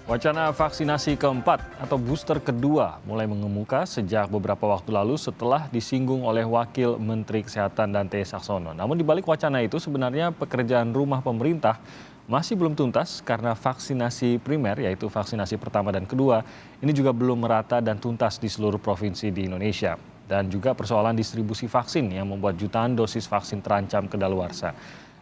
Wacana vaksinasi keempat atau booster kedua mulai mengemuka sejak beberapa waktu lalu setelah disinggung oleh Wakil Menteri Kesehatan Dante Saxono. Namun di balik wacana itu sebenarnya pekerjaan rumah pemerintah masih belum tuntas karena vaksinasi primer yaitu vaksinasi pertama dan kedua ini juga belum merata dan tuntas di seluruh provinsi di Indonesia. Dan juga persoalan distribusi vaksin yang membuat jutaan dosis vaksin terancam kedaluarsa.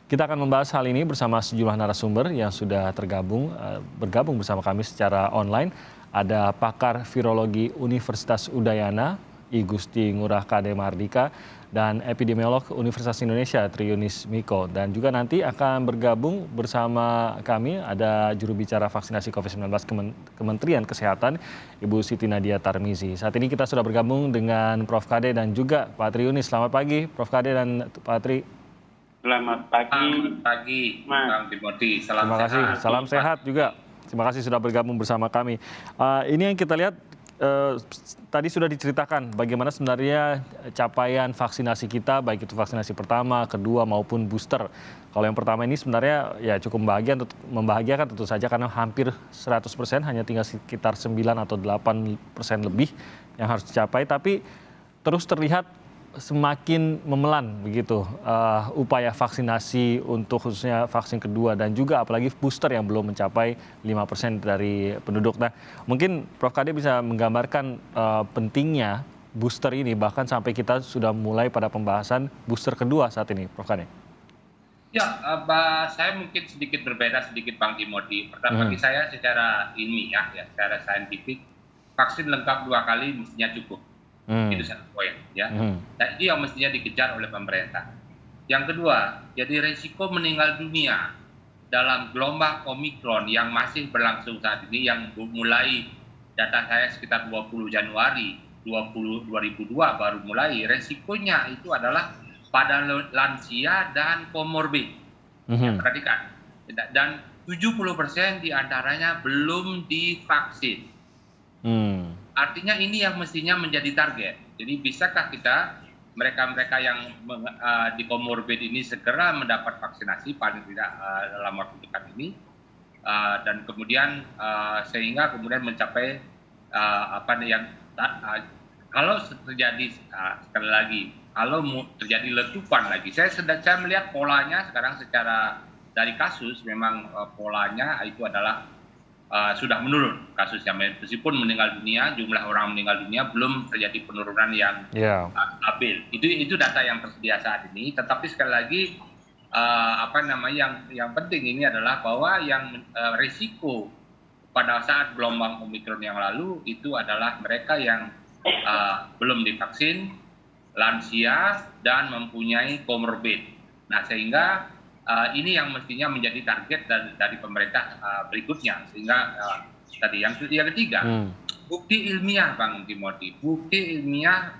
Kita akan membahas hal ini bersama sejumlah narasumber yang sudah bergabung bersama kami secara online. Ada pakar virologi Universitas Udayana, I Gusti Ngurah Kade Mardika, dan epidemiolog Universitas Indonesia, Triunis Miko. Dan juga nanti akan bergabung bersama kami ada juru bicara vaksinasi COVID-19 Kementerian Kesehatan, Ibu Siti Nadia Tarmizi. Saat ini kita sudah bergabung dengan Prof. Kade dan juga Pak Triunis. Selamat pagi, Prof. Kade dan Pak Tri. Selamat pagi, Bang Timothy. Terima kasih. Salam sehat juga. Terima kasih sudah bergabung bersama kami. Ini yang kita lihat tadi sudah diceritakan bagaimana sebenarnya capaian vaksinasi kita, baik itu vaksinasi pertama, kedua maupun booster. Kalau yang pertama ini sebenarnya ya cukup membahagiakan tentu saja karena hampir 100%, hanya tinggal sekitar 9 atau 8% lebih yang harus dicapai. Tapi terus terlihat semakin memelan begitu upaya vaksinasi untuk khususnya vaksin kedua dan juga apalagi booster yang belum mencapai 5% dari penduduk. Nah, mungkin Prof. Kade bisa menggambarkan pentingnya booster ini bahkan sampai kita sudah mulai pada pembahasan booster kedua saat ini, Prof. Kade. Ya, saya mungkin sedikit berbeda sedikit Bang Timothy. Pertama bagi saya secara ilmiah ya, secara saintifik, vaksin lengkap 2 kali mestinya cukup. Itu satu poin ya. Dan itu yang mestinya dikejar oleh pemerintah. Yang kedua, jadi resiko meninggal dunia dalam gelombang Omikron yang masih berlangsung saat ini, yang mulai data saya sekitar 20 Januari 2002 baru mulai, resikonya itu adalah pada lansia dan komorbid. Perhatikan. Dan 70% diantaranya belum divaksin. Artinya ini yang mestinya menjadi target. Jadi bisakah kita mereka-mereka yang di komorbid ini segera mendapat vaksinasi paling tidak dalam waktu dekat ini, dan kemudian sehingga kemudian mencapai kalau terjadi sekali lagi, kalau terjadi letupan lagi, saya melihat polanya sekarang secara dari kasus memang polanya itu adalah sudah menurun kasusnya, meskipun meninggal dunia, jumlah orang meninggal dunia belum terjadi penurunan yang stabil. Itu data yang tersedia saat ini. Tetapi sekali lagi yang penting ini adalah bahwa yang risiko pada saat gelombang Omikron yang lalu itu adalah mereka yang belum divaksin, lansia dan mempunyai komorbid. Nah, sehingga ini yang mestinya menjadi target dari pemerintah berikutnya. Sehingga tadi yang ketiga, bukti ilmiah Bang Timothy, bukti ilmiah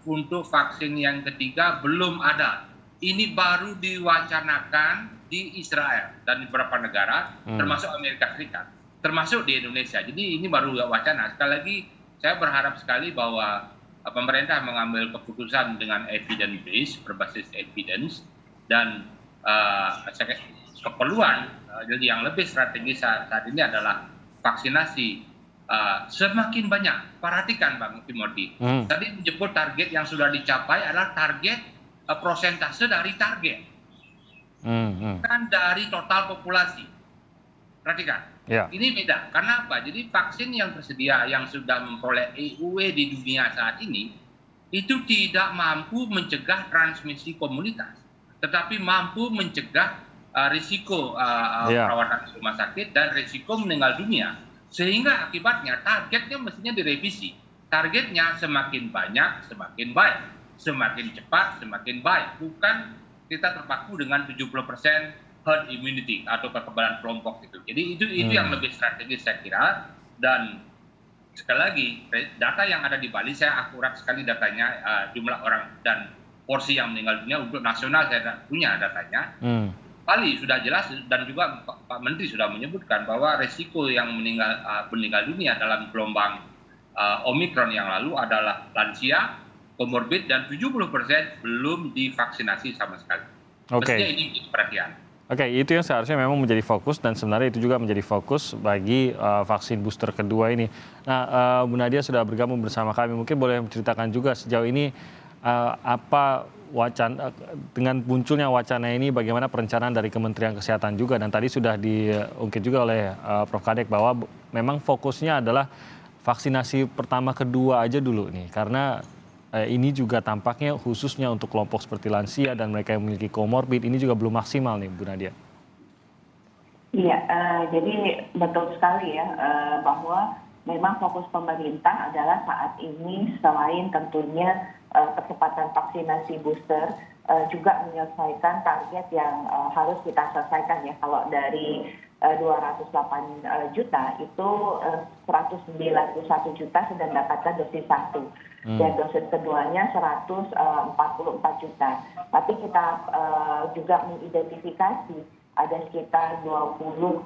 untuk vaksin yang ketiga belum ada. Ini baru diwacanakan di Israel dan di beberapa negara, termasuk Amerika Serikat, termasuk di Indonesia. Jadi ini baru wacana. Sekali lagi, saya berharap sekali bahwa pemerintah mengambil keputusan dengan evidence base, berbasis evidence, dan keperluan yang lebih strategis saat ini adalah vaksinasi semakin banyak. Perhatikan Bang Timothy, tadi menyebut target yang sudah dicapai adalah target prosentase dari target, bukan dari total populasi. Perhatikan, ini beda. Karena apa? Jadi vaksin yang tersedia yang sudah memperoleh EUA di dunia saat ini itu tidak mampu mencegah transmisi komunitas, tetapi mampu mencegah risiko perawatan di rumah sakit dan risiko meninggal dunia. Sehingga akibatnya targetnya mestinya direvisi. Targetnya semakin banyak, semakin baik. Semakin cepat, semakin baik. Bukan kita terpaku dengan 70% herd immunity atau kekebalan kelompok itu. Jadi itu yang lebih strategis saya kira. Dan sekali lagi, data yang ada di Bali, saya akurat sekali datanya, jumlah orang dan porsi yang meninggal dunia untuk nasional saya punya datanya. Bali sudah jelas dan juga Pak Menteri sudah menyebutkan bahwa resiko yang meninggal dunia dalam gelombang Omikron yang lalu adalah lansia, komorbid, dan 70% belum divaksinasi sama sekali. Mestinya ini perhatian. Oke, itu yang seharusnya memang menjadi fokus dan sebenarnya itu juga menjadi fokus bagi vaksin booster kedua ini. Nah, Bu Nadia sudah bergabung bersama kami. Mungkin boleh menceritakan juga sejauh ini apa wacana dengan munculnya wacana ini, bagaimana perencanaan dari Kementerian Kesehatan juga, dan tadi sudah diungkit juga oleh Prof. Kadek bahwa memang fokusnya adalah vaksinasi pertama kedua aja dulu nih, karena ini juga tampaknya khususnya untuk kelompok seperti lansia dan mereka yang memiliki komorbid ini juga belum maksimal nih, Bu Nadia. Iya, jadi betul sekali ya, bahwa memang fokus pemerintah adalah saat ini selain tentunya percepatan vaksinasi booster, juga menyelesaikan target yang harus kita selesaikan ya. Kalau dari 208 juta itu 191 juta sudah mendapatkan dosis 1 dan dosis keduanya 144 juta. Tapi kita juga mengidentifikasi ada sekitar 20,8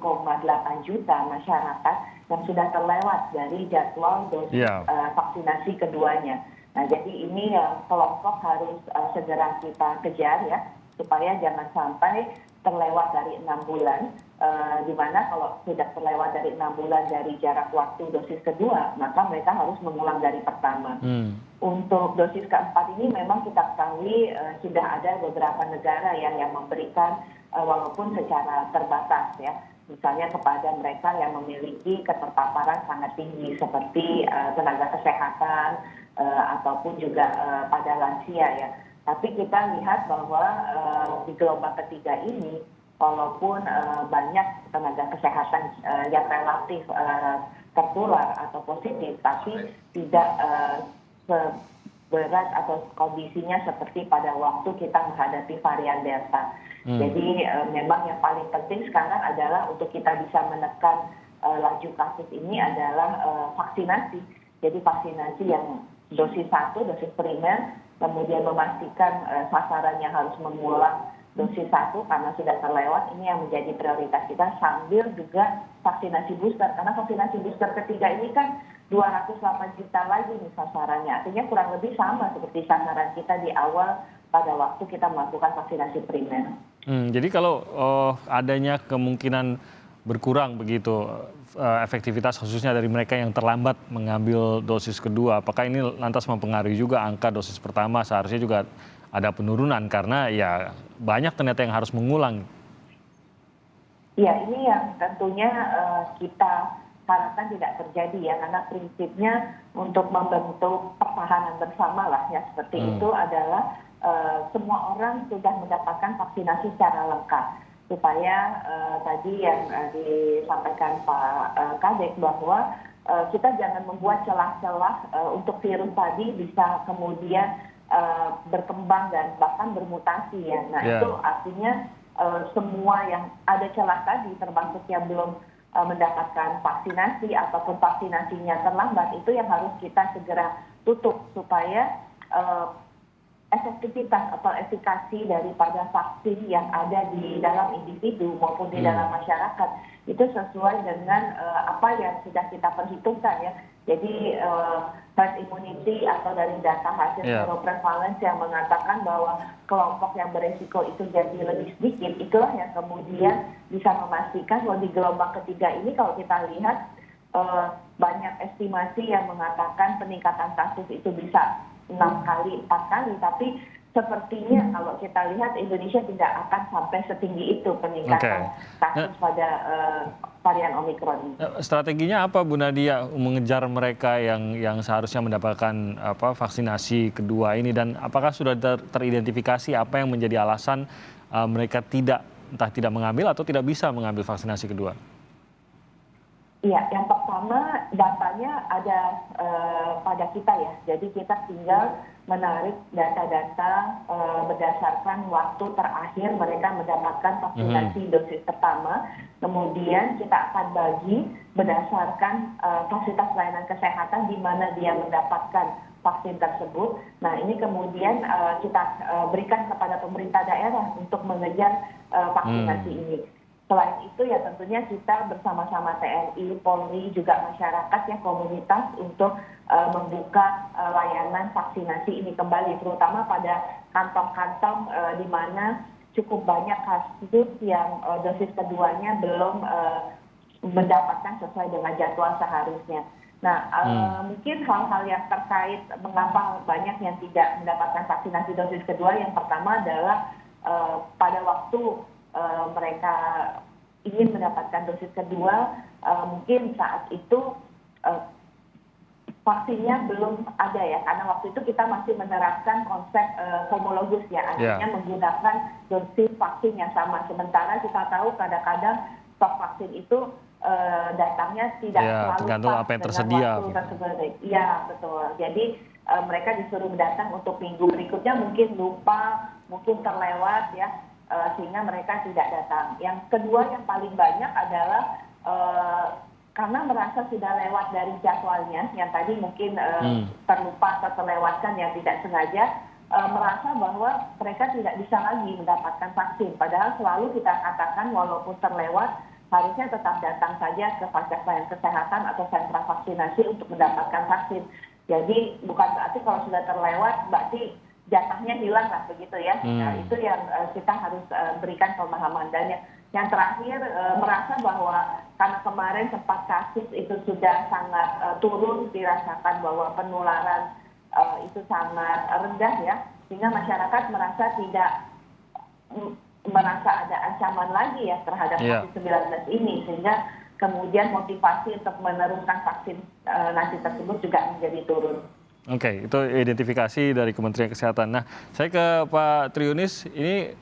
juta masyarakat yang sudah terlewat dari jadwal dosis vaksinasi keduanya. Nah, jadi ini kelompok harus segera kita kejar ya, supaya jangan sampai terlewat dari 6 bulan, di mana kalau sudah terlewat dari 6 bulan dari jarak waktu dosis kedua, maka mereka harus mengulang dari pertama. Untuk dosis keempat ini memang kita ketahui sudah ada beberapa negara yang memberikan walaupun secara terbatas ya, misalnya kepada mereka yang memiliki keterpaparan sangat tinggi seperti tenaga kesehatan ataupun juga pada lansia ya. Tapi kita lihat bahwa di gelombang ketiga ini, walaupun banyak tenaga kesehatan yang relatif tertular atau positif, tapi tidak seberat atau kondisinya seperti pada waktu kita menghadapi varian Delta. Jadi memang yang paling penting sekarang adalah untuk kita bisa menekan laju kasus ini adalah vaksinasi. Jadi vaksinasi yang dosis 1, dosis primer, kemudian memastikan sasaran yang harus mengulang dosis 1 karena sudah terlewat, ini yang menjadi prioritas kita, sambil juga vaksinasi booster. Karena vaksinasi booster ketiga ini kan 208 juta lagi nih sasarannya. Artinya kurang lebih sama seperti sasaran kita di awal pada waktu kita melakukan vaksinasi primer. Jadi kalau adanya kemungkinan berkurang begitu efektivitas khususnya dari mereka yang terlambat mengambil dosis kedua, apakah ini lantas mempengaruhi juga angka dosis pertama? Seharusnya juga ada penurunan karena ya banyak ternyata yang harus mengulang. Ya, ini yang tentunya kita harapkan tidak terjadi ya, karena prinsipnya untuk membentuk pertahanan bersama lah ya, seperti itu adalah semua orang sudah mendapatkan vaksinasi secara lengkap, supaya tadi yang disampaikan Pak Kadek bahwa kita jangan membuat celah-celah untuk virus tadi bisa kemudian berkembang dan bahkan bermutasi ya. Nah itu artinya semua yang ada celah tadi, termasuk yang belum mendapatkan vaksinasi ataupun vaksinasinya terlambat, itu yang harus kita segera tutup supaya efektivitas atau efikasi daripada vaksin yang ada di dalam individu maupun di dalam masyarakat itu sesuai dengan apa yang sudah kita perhitungkan ya. Jadi herd immunity atau dari data hasil seroprevalence yang mengatakan bahwa kelompok yang beresiko itu jadi lebih sedikit, itulah yang kemudian bisa memastikan bahwa di gelombang ketiga ini kalau kita lihat banyak estimasi yang mengatakan peningkatan kasus itu bisa 6 kali, 4 kali, tapi sepertinya kalau kita lihat Indonesia tidak akan sampai setinggi itu peningkatan kasus pada varian Omikron. Strateginya apa Bu Nadia mengejar mereka yang seharusnya mendapatkan vaksinasi kedua ini, dan apakah sudah teridentifikasi apa yang menjadi alasan mereka tidak mengambil atau tidak bisa mengambil vaksinasi kedua? Iya, yang pertama datanya ada pada kita ya. Jadi kita tinggal menarik data-data berdasarkan waktu terakhir mereka mendapatkan vaksinasi dosis pertama. Kemudian kita akan bagi berdasarkan fasilitas pelayanan kesehatan di mana dia mendapatkan vaksin tersebut. Nah ini kemudian kita berikan kepada pemerintah daerah untuk mengejar vaksinasi ini. Selain itu ya tentunya kita bersama-sama TNI, Polri, juga masyarakat ya, komunitas untuk membuka layanan vaksinasi ini kembali, terutama pada kantong-kantong di mana cukup banyak kasus yang dosis keduanya belum mendapatkan sesuai dengan jadwal seharusnya. Nah, mungkin hal-hal yang terkait mengapa banyak yang tidak mendapatkan vaksinasi dosis kedua, yang pertama adalah pada waktu mereka ingin mendapatkan dosis kedua, mungkin saat itu vaksinnya belum ada ya, karena waktu itu kita masih menerapkan konsep homologus ya, artinya menggunakan dosis vaksin yang sama. Sementara kita tahu kadang-kadang stok vaksin itu datangnya tidak selalu tergantung apa yang tersedia. Iya, betul. Jadi mereka disuruh datang untuk minggu berikutnya, mungkin lupa, mungkin terlewat ya, sehingga mereka tidak datang. Yang kedua yang paling banyak adalah karena merasa sudah lewat dari jadwalnya, yang tadi mungkin terlupa atau terlewatkan yang tidak sengaja, merasa bahwa mereka tidak bisa lagi mendapatkan vaksin. Padahal selalu kita katakan walaupun terlewat, harusnya tetap datang saja ke fasilitas pelayanan kesehatan atau sentra vaksinasi untuk mendapatkan vaksin. Jadi bukan berarti kalau sudah terlewat, berarti jatahnya hilang lah begitu ya. Nah, itu yang kita harus berikan pemahaman. Dan yang terakhir, merasa bahwa karena kemarin sempat kasus itu sudah sangat turun, dirasakan bahwa penularan itu sangat rendah ya, sehingga masyarakat merasa tidak merasa ada ancaman lagi ya terhadap COVID-19 ini, sehingga kemudian motivasi untuk meneruskan vaksinasi tersebut juga menjadi turun. Oke, itu identifikasi dari Kementerian Kesehatan. Nah, saya ke Pak Triunis, ini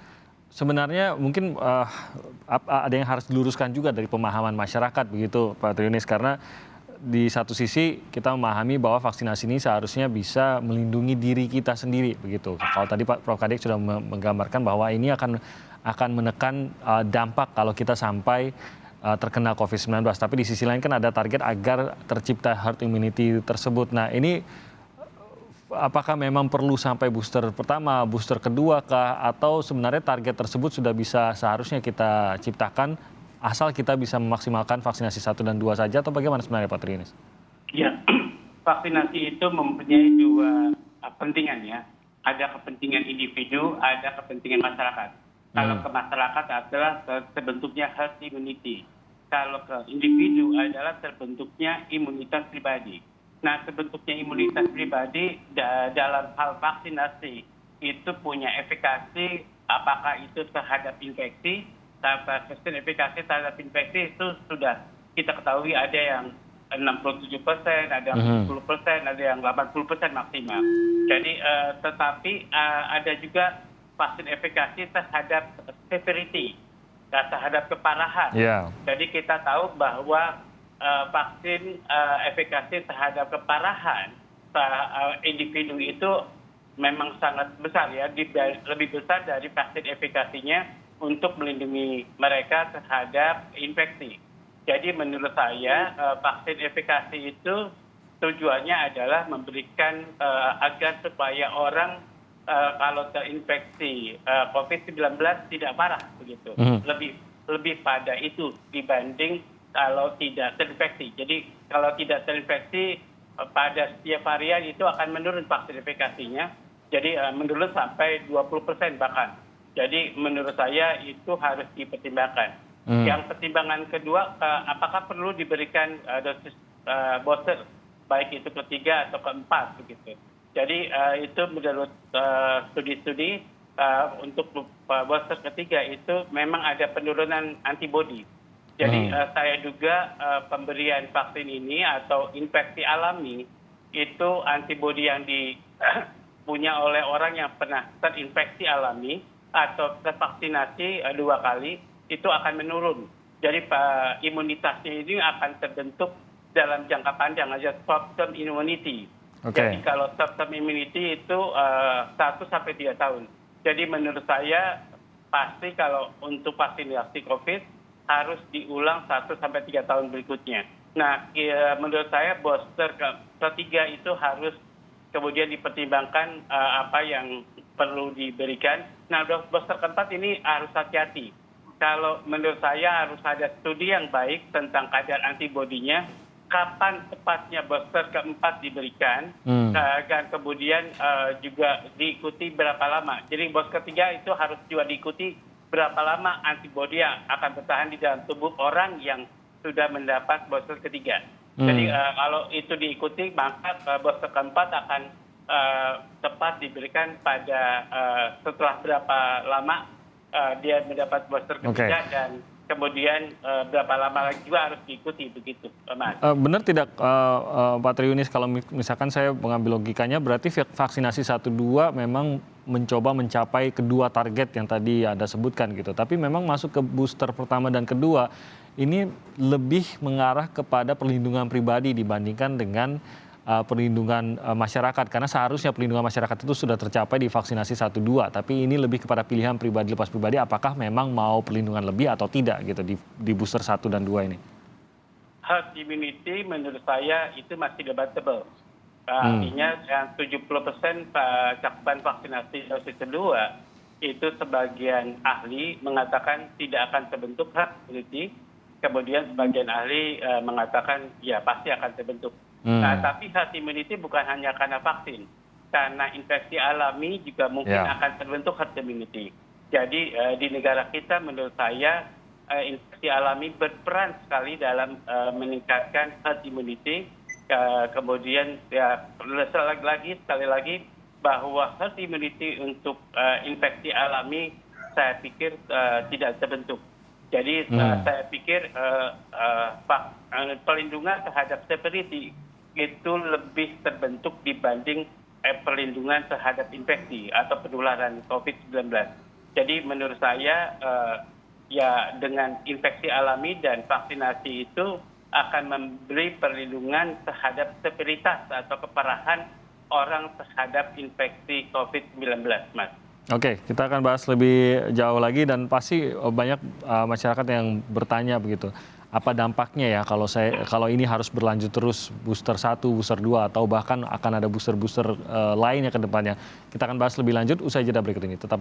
sebenarnya mungkin ada yang harus diluruskan juga dari pemahaman masyarakat begitu Pak Triunis, karena di satu sisi kita memahami bahwa vaksinasi ini seharusnya bisa melindungi diri kita sendiri begitu. Kalau tadi Pak Prof Kadek sudah menggambarkan bahwa ini akan menekan dampak kalau kita sampai terkena COVID-19. Tapi di sisi lain kan ada target agar tercipta herd immunity tersebut. Nah, ini apakah memang perlu sampai booster pertama, booster kedua kah, atau sebenarnya target tersebut sudah bisa seharusnya kita ciptakan asal kita bisa memaksimalkan vaksinasi 1 dan 2 saja, atau bagaimana sebenarnya Pak Triunis? Ya, vaksinasi itu mempunyai dua kepentingan ya. Ada kepentingan individu, ada kepentingan masyarakat. Kalau ke masyarakat adalah terbentuknya herd immunity. Kalau ke individu adalah terbentuknya imunitas pribadi. Nah, terbentuknya imunitas pribadi dalam hal vaksinasi itu punya efikasi, apakah itu terhadap infeksi, efikasi terhadap infeksi itu sudah kita ketahui ada yang 67%, ada yang 70%, ada yang 80% maksimal. Jadi tetapi ada juga vaksin efikasi terhadap severity, terhadap keparahan. Jadi kita tahu bahwa vaksin efikasi terhadap keparahan individu itu memang sangat besar ya, lebih besar dari vaksin efikasinya untuk melindungi mereka terhadap infeksi. Jadi menurut saya vaksin efikasi itu tujuannya adalah memberikan agar supaya orang kalau terinfeksi COVID-19 tidak parah begitu. Lebih pada itu dibanding kalau tidak terinfeksi. Jadi kalau tidak terinfeksi pada setiap varian itu akan menurun vaksin efikasinya. Jadi menurun sampai 20% bahkan. Jadi menurut saya itu harus dipertimbangkan. Yang pertimbangan kedua, apakah perlu diberikan dosis booster, baik itu ketiga atau keempat begitu. Jadi itu menurut studi-studi untuk booster ketiga itu memang ada penurunan antibodi. Jadi saya duga pemberian vaksin ini atau infeksi alami itu antibodi yang dipunya oleh orang yang pernah terinfeksi alami atau tervaksinasi 2 kali itu akan menurun. Jadi imunitasnya ini akan terbentuk dalam jangka panjang aja, short term immunity. Jadi kalau short term immunity itu 1 sampai 3 tahun. Jadi menurut saya pasti kalau untuk vaksinasi COVID harus diulang 1 sampai 3 tahun berikutnya. Nah, menurut saya booster ketiga itu harus kemudian dipertimbangkan apa yang perlu diberikan. Nah, booster keempat ini harus hati-hati. Kalau menurut saya harus ada studi yang baik tentang kadar antibodinya. kapan tepatnya booster keempat diberikan, dan kemudian juga diikuti berapa lama. Jadi booster ketiga itu harus juga diikuti berapa lama antibodi yang akan bertahan di dalam tubuh orang yang sudah mendapat booster ketiga. Jadi kalau itu diikuti, maka booster keempat akan tepat diberikan pada setelah berapa lama dia mendapat booster ketiga, dan kemudian berapa lama lagi juga harus diikuti, begitu, Mas. Benar tidak, Pak Triunis, kalau misalkan saya mengambil logikanya, berarti vaksinasi 1-2 memang mencoba mencapai kedua target yang tadi Anda sebutkan gitu. Tapi memang masuk ke booster pertama dan kedua, ini lebih mengarah kepada perlindungan pribadi dibandingkan dengan perlindungan masyarakat, karena seharusnya perlindungan masyarakat itu sudah tercapai di vaksinasi 1-2, tapi ini lebih kepada pilihan pribadi lepas pribadi apakah memang mau perlindungan lebih atau tidak gitu di booster 1 dan 2 ini. Herd immunity menurut saya itu masih debatable. Artinya yang 70% cakupan vaksinasi dosis kedua itu sebagian ahli mengatakan tidak akan terbentuk herd immunity, kemudian sebagian ahli mengatakan ya pasti akan terbentuk. Nah, tapi herd immunity bukan hanya karena vaksin, karena infeksi alami juga mungkin akan terbentuk herd immunity. Jadi di negara kita menurut saya infeksi alami berperan sekali dalam meningkatkan herd immunity. Kemudian ya sekali lagi bahwa herd immunity untuk infeksi alami saya pikir tidak terbentuk. Jadi saya pikir perlindungan terhadap severity itu lebih terbentuk dibanding perlindungan terhadap infeksi atau penularan COVID-19. Jadi menurut saya ya dengan infeksi alami dan vaksinasi itu akan memberi perlindungan terhadap severitas atau keparahan orang terhadap infeksi COVID-19, Mas. Oke, kita akan bahas lebih jauh lagi dan pasti banyak masyarakat yang bertanya begitu. Apa dampaknya ya kalau ini harus berlanjut terus booster 1, booster 2 atau bahkan akan ada booster-booster lainnya ke depannya. Kita akan bahas lebih lanjut usai jeda berikut ini. Tetap